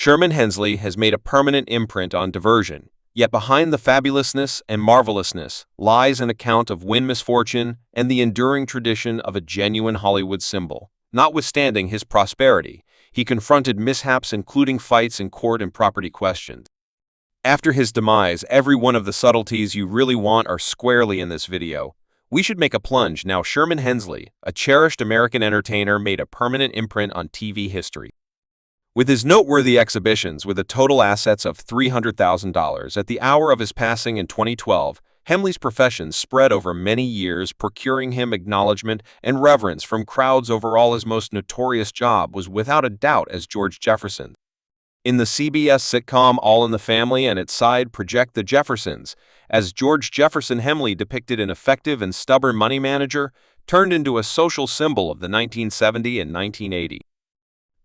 Sherman Hemsley has made a permanent imprint on diversion, yet behind the fabulousness and marvelousness lies an account of win misfortune and the enduring tradition of a genuine Hollywood symbol. Notwithstanding his prosperity, he confronted mishaps including fights in court and property questions. After his demise, every one of the subtleties you really want are squarely in this video. We should make a plunge now. Sherman Hemsley, a cherished American entertainer, made a permanent imprint on TV history. With his noteworthy exhibitions with a total assets of $300,000 at the hour of his passing in 2012, Hemley's profession spread over many years, procuring him acknowledgement and reverence from crowds. Overall, his most notorious job was without a doubt as George Jefferson. In the CBS sitcom All in the Family and its side project The Jeffersons, as George Jefferson, Hemley depicted an effective and stubborn money manager turned into a social symbol of the 1970s and 1980s.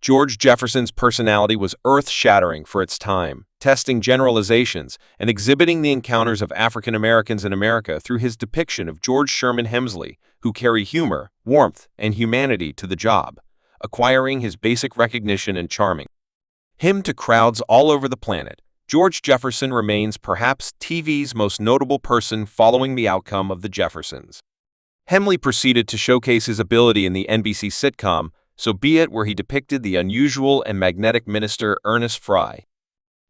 George Jefferson's personality was earth-shattering for its time, testing generalizations and exhibiting the encounters of African Americans in America through his depiction of George Sherman Hemsley, who carry humor, warmth, and humanity to the job, acquiring his basic recognition and charming him to crowds all over the planet. George Jefferson remains perhaps TV's most notable person following the outcome of The Jeffersons. Hemley proceeded to showcase his ability in the NBC sitcom So Be It, where he depicted the unusual and magnetic minister Ernest Fry.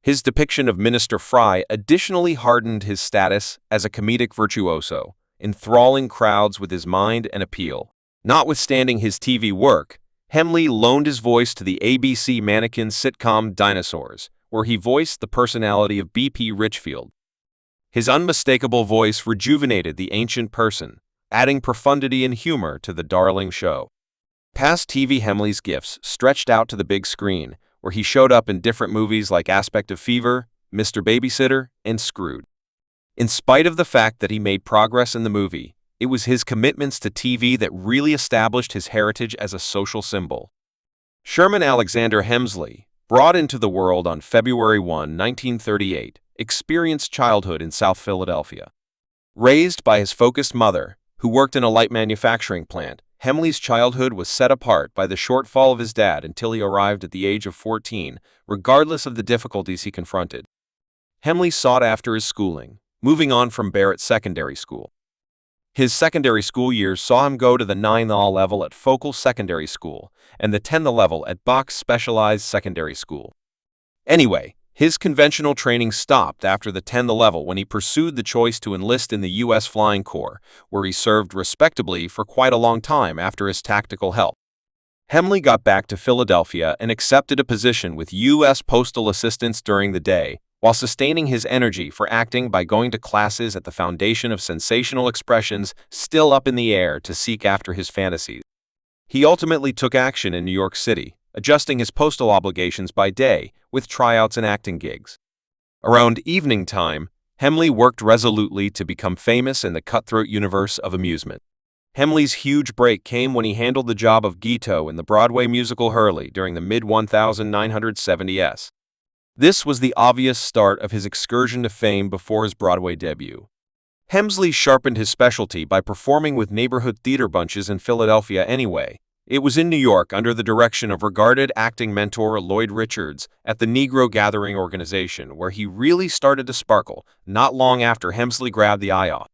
His depiction of Minister Fry additionally hardened his status as a comedic virtuoso, enthralling crowds with his mind and appeal. Notwithstanding his TV work, Hemley loaned his voice to the ABC Manikin sitcom Dinosaurs, where he voiced the personality of BP Richfield. His unmistakable voice rejuvenated the ancient person, adding profundity and humor to the darling show. Past TV Hemley's gifts stretched out to the big screen, where he showed up in different movies like Aspect of Fever, Mr. Babysitter, and Screwed. In spite of the fact that he made progress in the movie, it was his commitments to TV that really established his heritage as a social symbol. Sherman Alexander Hemsley, brought into the world on February 1, 1938, experienced childhood in South Philadelphia. Raised by his focused mother, who worked in a light manufacturing plant, Hemley's childhood was set apart by the shortfall of his dad until he arrived at the age of 14, regardless of the difficulties he confronted. Hemley sought after his schooling, moving on from Barrett Secondary School. His secondary school years saw him go to the 9th level at Focal Secondary School and the 10th level at Bach's Specialized Secondary School. Anyway, his conventional training stopped after the 10th level when he pursued the choice to enlist in the U.S. Flying Corps, where he served respectably for quite a long time after his tactical help. Hemley got back to Philadelphia and accepted a position with U.S. Postal Assistance during the day, while sustaining his energy for acting by going to classes at the Foundation of Sensational Expressions, still up in the air to seek after his fantasies. He ultimately took action in New York City, adjusting his postal obligations by day with tryouts and acting gigs. Around evening time, Hemley worked resolutely to become famous in the cutthroat universe of amusement. Hemley's huge break came when he handled the job of Guito in the Broadway musical Hurley during the mid-1970s. This was the obvious start of his excursion to fame before his Broadway debut. Hemsley sharpened his specialty by performing with neighborhood theater bunches in Philadelphia anyway. It was in New York under the direction of regarded acting mentor Lloyd Richards at the Negro Gathering organization where he really started to sparkle, not long after Hemsley grabbed the eye of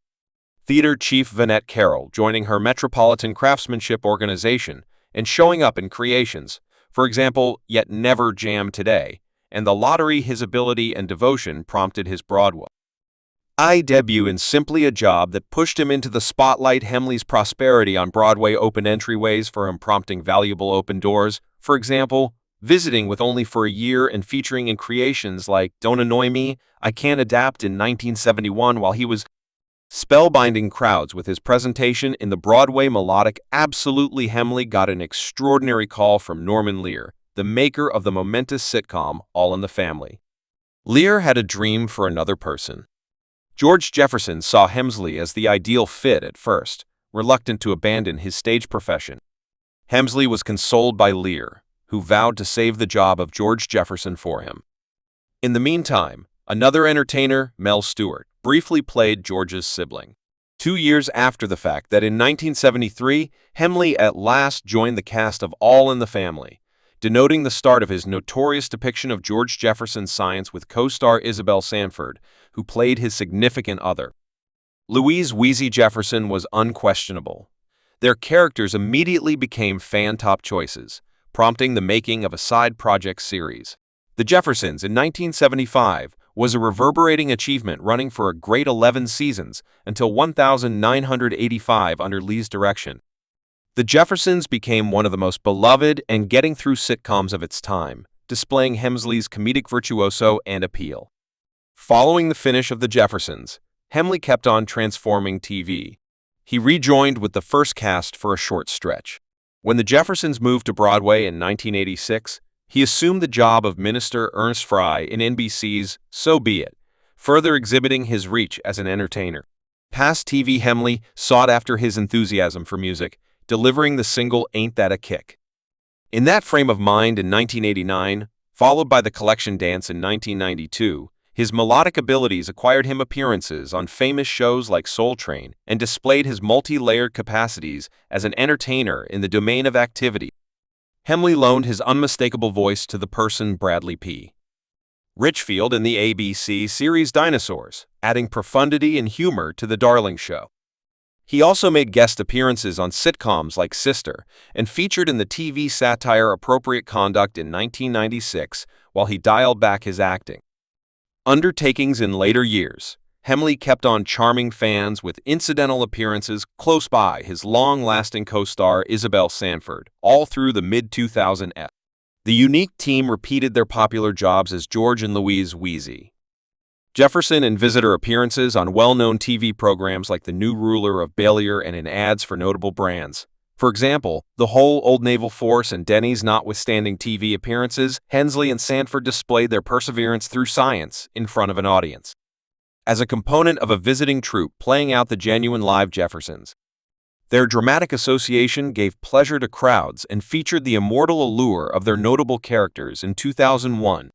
theater chief Vanette Carroll, joining her Metropolitan Craftsmanship organization and showing up in creations, for example, Yet Never Jam Today, and The Lottery. His ability and devotion prompted his Broadway debut in Simply a Job that pushed him into the spotlight. Hemley's prosperity on Broadway opened entryways for him, prompting valuable open doors, for example, visiting with Only for a Year and featuring in creations like Don't Annoy Me, I Can't Adapt in 1971, while he was spellbinding crowds with his presentation in the Broadway melodic Absolutely. Hemley got an extraordinary call from Norman Lear, the maker of the momentous sitcom All in the Family. Lear had a dream for another person. George Jefferson saw Hemsley as the ideal fit at first, reluctant to abandon his stage profession. Hemsley was consoled by Lear, who vowed to save the job of George Jefferson for him. In the meantime, another entertainer, Mel Stewart, briefly played George's sibling. 2 years after the fact that in 1973, Hemley at last joined the cast of All in the Family, denoting the start of his notorious depiction of George Jefferson's science with co-star Isabel Sanford, who played his significant other. Louise "Wheezy" Jefferson was unquestionable. Their characters immediately became fan top choices, prompting the making of a side project series. The Jeffersons in 1975 was a reverberating achievement, running for a great 11 seasons until 1985 under Lee's direction. The Jeffersons became one of the most beloved and getting-through sitcoms of its time, displaying Hemsley's comedic virtuoso and appeal. Following the finish of The Jeffersons, Hemley kept on transforming TV. He rejoined with the first cast for a short stretch. When The Jeffersons moved to Broadway in 1986, he assumed the job of Minister Ernest Fry in NBC's So Be It, further exhibiting his reach as an entertainer. Past TV Hemley sought after his enthusiasm for music, delivering the single Ain't That a Kick. In that frame of mind in 1989, followed by the collection dance in 1992, his melodic abilities acquired him appearances on famous shows like Soul Train and displayed his multi-layered capacities as an entertainer in the domain of activity. Hemley loaned his unmistakable voice to the person Bradley P. Richfield in the ABC series Dinosaurs, adding profundity and humor to the darling show. He also made guest appearances on sitcoms like Sister and featured in the TV satire Appropriate Conduct in 1996 while he dialed back his acting. Undertakings in later years, Hemley kept on charming fans with incidental appearances close by his long-lasting co-star Isabel Sanford, all through the mid-2000s. The unique team repeated their popular jobs as George and Louise "Wheezy" Jefferson in visitor appearances on well-known TV programs like The New Ruler of Bel-Air and in ads for notable brands. For example, the whole Old Naval Force and Denny's Notwithstanding TV appearances, Hemsley and Sanford displayed their perseverance through science in front of an audience. As a component of a visiting troupe playing out the genuine live Jeffersons, their dramatic association gave pleasure to crowds and featured the immortal allure of their notable characters. In 2001,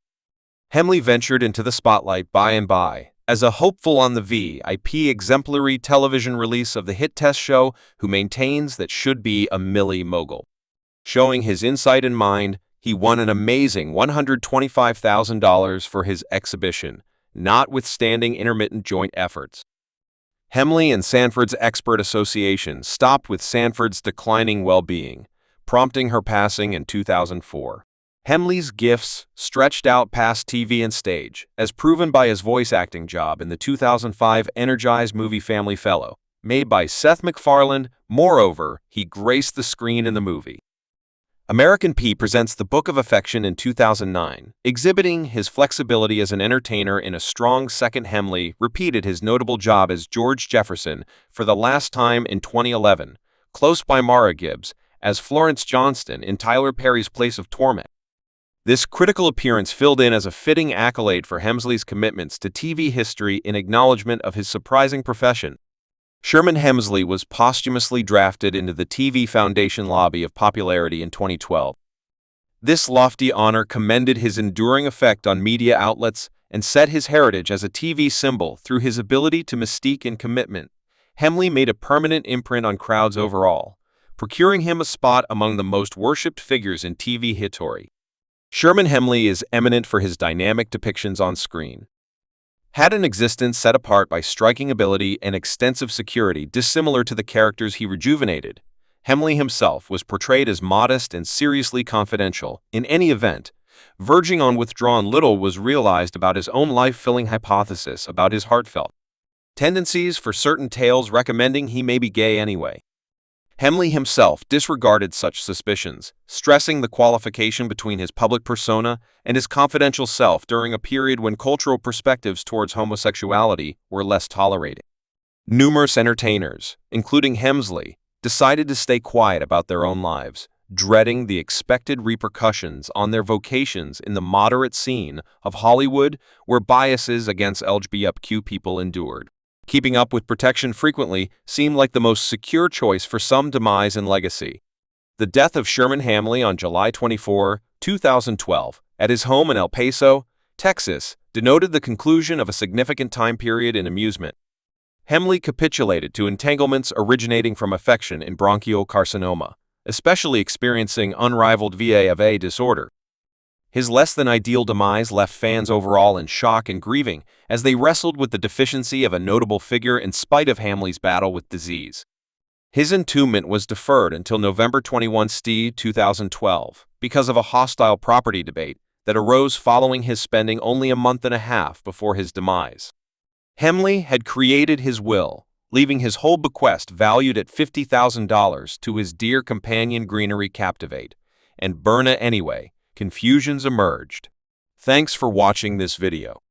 Hemley ventured into the spotlight by and by as a hopeful on the VIP exemplary television release of the hit test show Who Maintains That Should Be a Millie Mogul. Showing his insight and mind, he won an amazing $125,000 for his exhibition, notwithstanding intermittent joint efforts. Hemley and Sanford's expert association stopped with Sanford's declining well-being, prompting her passing in 2004. Hemley's gifts stretched out past TV and stage, as proven by his voice acting job in the 2005 Energized movie Family Fellow, made by Seth MacFarlane. Moreover, he graced the screen in the movie American P Presents The Book of Affection in 2009, exhibiting his flexibility as an entertainer in a strong second. Hemley repeated his notable job as George Jefferson for the last time in 2011, close by Mara Gibbs, as Florence Johnston in Tyler Perry's Place of Torment. This critical appearance filled in as a fitting accolade for Hemsley's commitments to TV history in acknowledgement of his surprising profession. Sherman Hemsley was posthumously drafted into the TV Foundation Lobby of Popularity in 2012. This lofty honor commended his enduring effect on media outlets and set his heritage as a TV symbol through his ability to mystique and commitment. Hemley made a permanent imprint on crowds overall, procuring him a spot among the most worshipped figures in TV history. Sherman Hemsley is eminent for his dynamic depictions on screen. Had an existence set apart by striking ability and extensive security dissimilar to the characters he rejuvenated, Hemley himself was portrayed as modest and seriously confidential. In any event, verging on withdrawn, little was realized about his own life-filling hypothesis about his heartfelt tendencies for certain tales, recommending he may be gay anyway. Hemley himself disregarded such suspicions, stressing the qualification between his public persona and his confidential self during a period when cultural perspectives towards homosexuality were less tolerated. Numerous entertainers, including Hemsley, decided to stay quiet about their own lives, dreading the expected repercussions on their vocations in the moderate scene of Hollywood where biases against LGBTQ people endured. Keeping up with protection frequently seemed like the most secure choice for some demise and legacy. The death of Sherman Hemsley on July 24, 2012, at his home in El Paso, Texas, denoted the conclusion of a significant time period in amusement. Hemsley capitulated to entanglements originating from affection in bronchial carcinoma, especially experiencing unrivaled VA of A disorder. His less-than-ideal demise left fans overall in shock and grieving as they wrestled with the deficiency of a notable figure in spite of Hemley's battle with disease. His entombment was deferred until November 21, 2012, because of a hostile property debate that arose following his spending only a month and a half before his demise. Hemley had created his will, leaving his whole bequest valued at $50,000 to his dear companion Greenery Captivate, and Berna anyway. Confusions emerged. Thanks for watching this video.